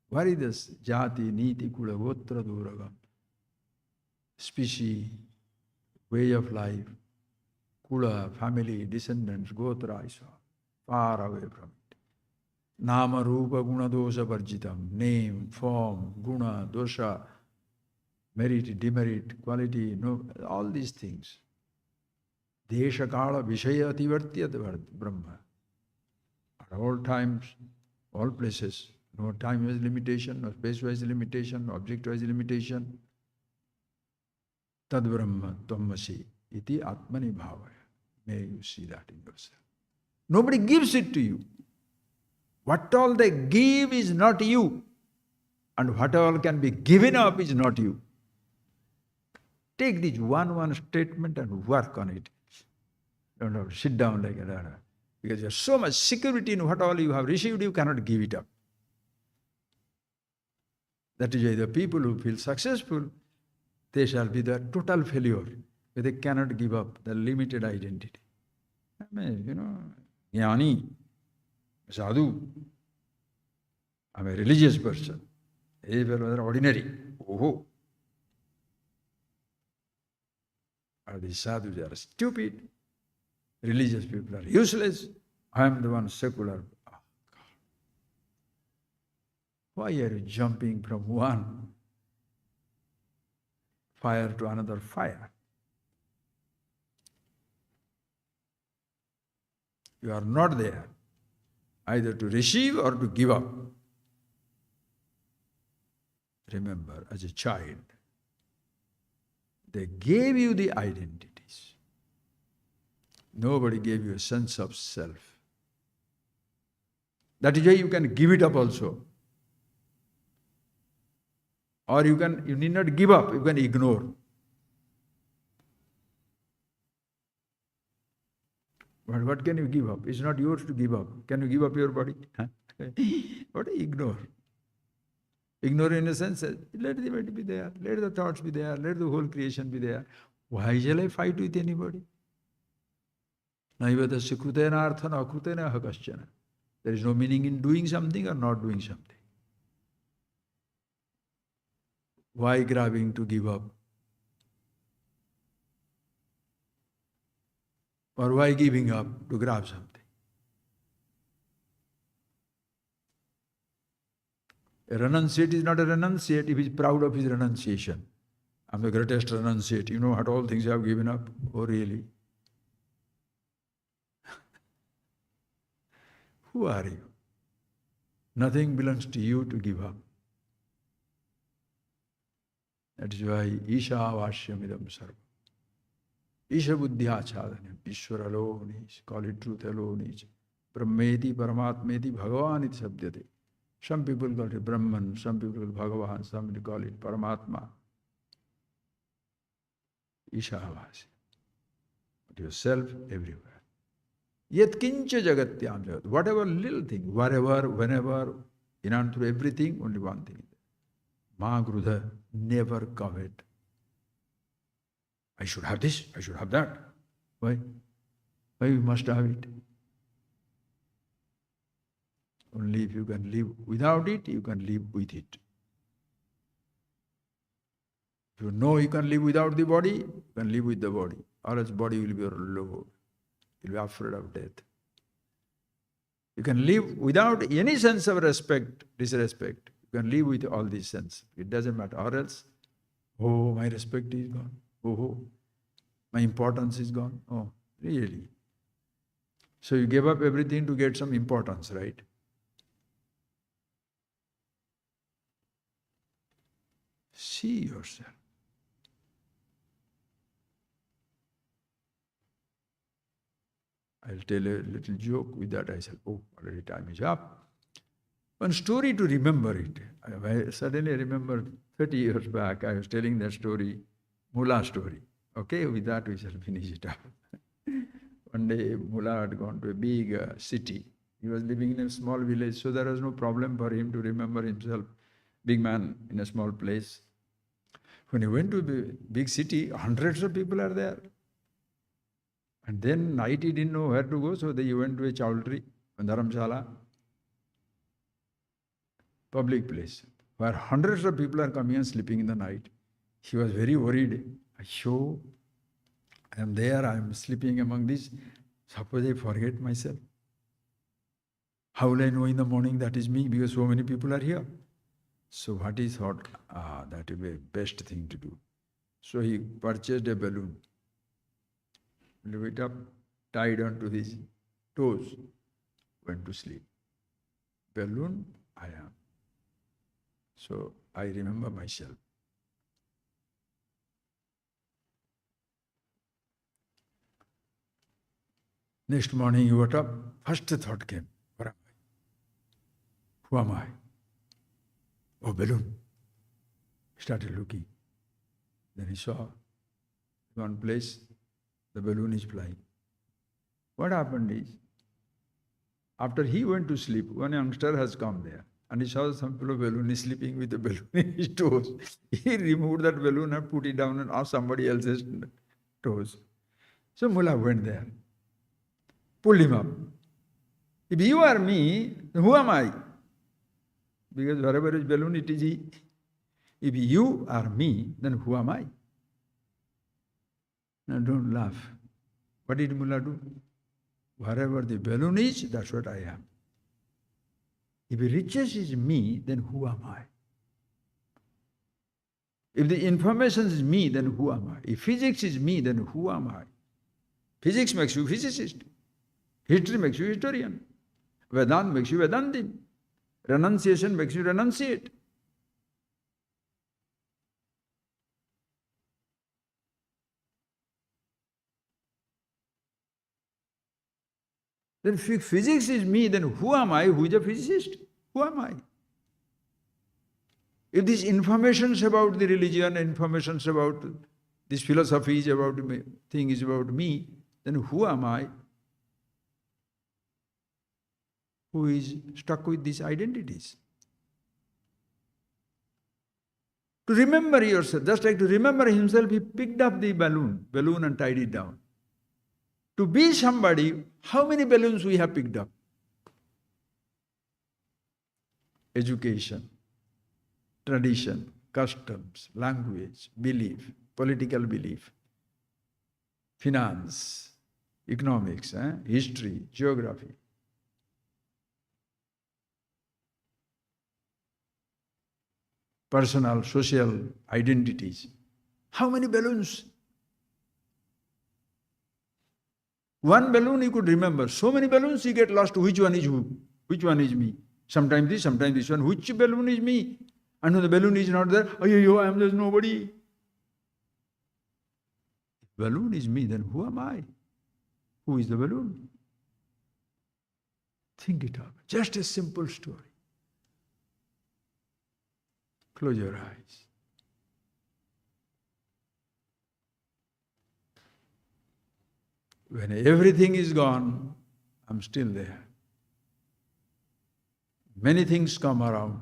What is this jati, niti, kula, gotra, duragam? Species, way of life, kula, family, descendants, gotra, isa, far away from it. Nama, rupa, guna, dosha, varjitam. Name, form, guna, dosha, merit, demerit, quality, no, all these things. Desha, kala, vishaya, ativartyat, Brahma. At all times, all places. No time-wise limitation, no space-wise limitation, no object-wise limitation. Tad Brahma Tvamasi iti Atmani Bhavaya. May you see that in yourself. Nobody gives it to you. What all they give is not you. And what all can be given up is not you. Take this one statement and work on it. Don't have to sit down like that. Because you have so much security in what all you have received, you cannot give it up. That is why the people who feel successful, they shall be the total failure. But they cannot give up the limited identity. I mean, Jnani, sadhu, I'm a religious person. They were ordinary. Oh. Are these sadhus? They are stupid. Religious people are useless. I am the one secular. Why are you jumping from one fire to another fire? You are not there, either to receive or to give up. Remember, as a child, they gave you the identities. Nobody gave you a sense of self. That is why you can give it up also. Or you need not give up, you can ignore. But what can you give up? It's not yours to give up. Can you give up your body? What do you ignore? Ignore in a sense, let the body be there, let the thoughts be there, let the whole creation be there. Why shall I fight with anybody? Naivadasya krutena arthana akrutena hakaschana. There is no meaning in doing something or not doing something. Why grabbing to give up? Or why giving up to grab something? A renunciate is not a renunciate if he is proud of his renunciation. I'm the greatest renunciate. You know what all things I have given up? Oh, really? Who are you? Nothing belongs to you to give up. That is why Isha Vashyamidam Sarva. Isha Buddhya Chadanyam. Ishwara alone is. Call it truth alone is. Brahmeti Paramatmeti Bhagavan iti sabdyate. Some people call it Brahman, some people call it Bhagavan, some people call it Paramatma. Isha Vasya. But yourself everywhere. Yet kincha jagatyam jagat. Whatever little thing, wherever, whenever, in and through everything, only one thing. Ma grudha, never covet. I should have this, I should have that. Why? Why we must have it? Only if you can live without it, you can live with it. If you know you can live without the body, you can live with the body. Or else body will be your Lord. You'll be afraid of death. You can live without any sense of respect, disrespect. You can live with all these sense. It doesn't matter. Or else, oh, my respect is gone. Oh, my importance is gone. Oh, really? So you gave up everything to get some importance, right? See yourself. I'll tell a little joke. With that I said, oh, already time is up. One story to remember it. I suddenly remembered 30 years back, I was telling that story, Mullah story. Okay, with that we shall finish it up. One day Mullah had gone to a big city. He was living in a small village, so there was no problem for him to remember himself. Big man in a small place. When he went to the big city, hundreds of people are there. And then night he didn't know where to go, so he went to a chowdhury, a dharamshala, public place, where hundreds of people are coming and sleeping in the night. He was very worried. I am there, I am sleeping among these. Suppose I forget myself. How will I know in the morning that is me? Because so many people are here. So what he thought, that would be the best thing to do. So he purchased a balloon, blew it up, tied onto his toes, went to sleep. Balloon, I am. So I remember myself. Next morning he got up, first thought came, where am I? Who am I? Oh, balloon. He started looking. Then he saw one place, the balloon is flying. What happened is, after he went to sleep, one youngster has come there and he saw some fellow balloon is sleeping with the balloon in his toes. He removed that balloon and put it down on somebody else's toes. So Mullah went there, pulled him up. If you are me, then who am I? Because wherever is balloon, it is he. If you are me, then who am I? Now don't laugh. What did Mullah do? Wherever the balloon is, that's what I am. If riches is me, then who am I? If the information is me, then who am I? If physics is me, then who am I? Physics makes you physicist. History makes you historian. Vedanta makes you Vedantin. Renunciation makes you renunciate. Then if physics is me, then who am I? Who is a physicist? Who am I? If these informations about the religion, informations about this philosophy is about me, thing is about me, then who am I? Who is stuck with these identities? To remember yourself, just like to remember himself, he picked up the balloon and tied it down. To be somebody, how many balloons we have picked up? Education, tradition, customs, language, belief, political belief, finance, economics, history, geography. Personal, social identities. How many balloons? One balloon you could remember. So many balloons you get lost. Which one is who? Which one is me? Sometimes this one. Which balloon is me? And when the balloon is not there, oh, I am just nobody. If balloon is me, then who am I? Who is the balloon? Think it up. Just a simple story. Close your eyes. When everything is gone, I'm still there. Many things come around,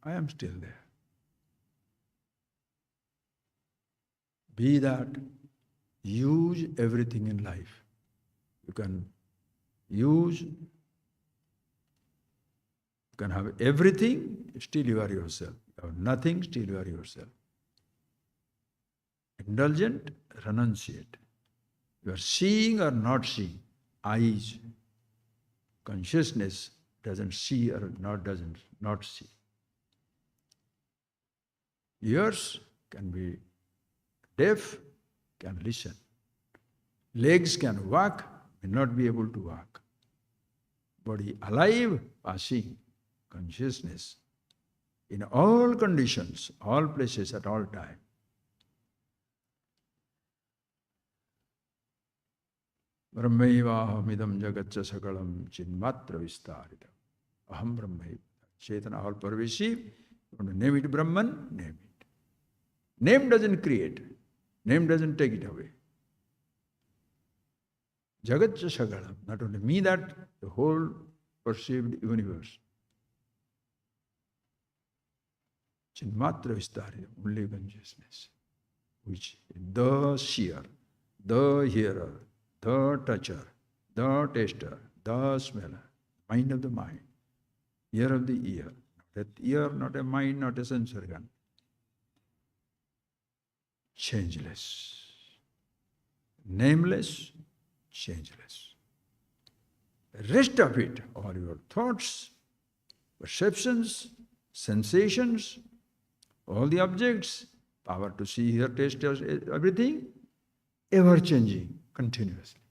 I am still there. Be that, use everything in life. You can have everything, still you are yourself. You have nothing, still you are yourself. Indulgent, renunciate. You are seeing or not seeing. Eyes. Consciousness doesn't see or doesn't not see. Ears can be deaf, can listen. Legs can walk, may not be able to walk. Body alive, passing. Consciousness. In all conditions, all places, at all time. Brahmaivaham jagatcha sakalam chinmatra vistaritam. Aham Brahmaiva. Chaitana, all pervasive. You want to name it Brahman? Name it. Name doesn't create. Name doesn't take it away. Jagatcha sakalam. Not only me, that the whole perceived universe. Chinmatra vistaritam. Only consciousness. Which is the seer, the hearer, the toucher, the taster, the smeller, mind of the mind, ear of the ear, not a ear, not a mind, not a sense organ. Changeless, nameless, changeless. The rest of it, all your thoughts, perceptions, sensations, all the objects, power to see, hear, taste, everything, ever changing. Continuously.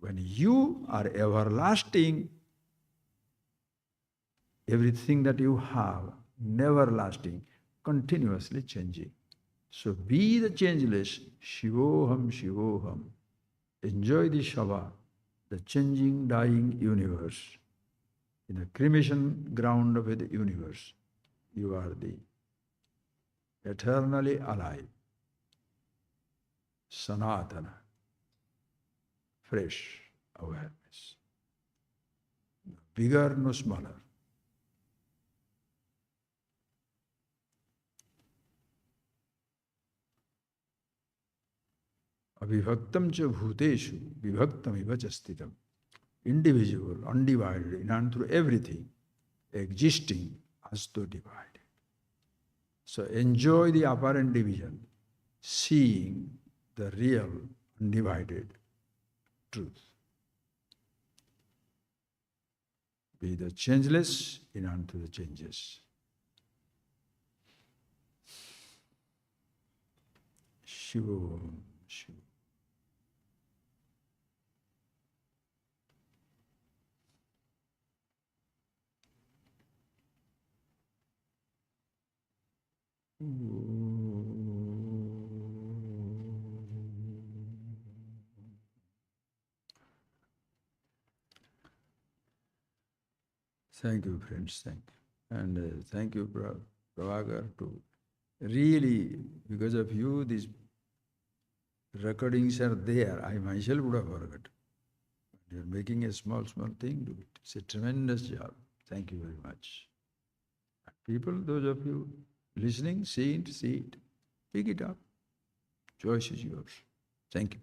When you are everlasting, everything that you have, never lasting, continuously changing. So be the changeless, Shivoham, Shivoham. Enjoy the Shava, the changing, dying universe. In the cremation ground of the universe, you are the eternally alive, Sanatana. Fresh awareness. No bigger, no smaller. Avivaktam cha bhuteshu, vivaktam iva cha sthitam. Individual, undivided, in and through everything, existing as though divided. So enjoy the apparent division, seeing the real, undivided truth. Be the changeless in unto the changes. Shiva, Shiva. Thank you, friends. Thank you. And thank you, Prabhakar, to really, because of you, these recordings are there. I myself would have forgot. You're making a small thing do it. It's a tremendous job. Thank you very much. People, those of you listening, see it, pick it up. Choice is yours. Thank you.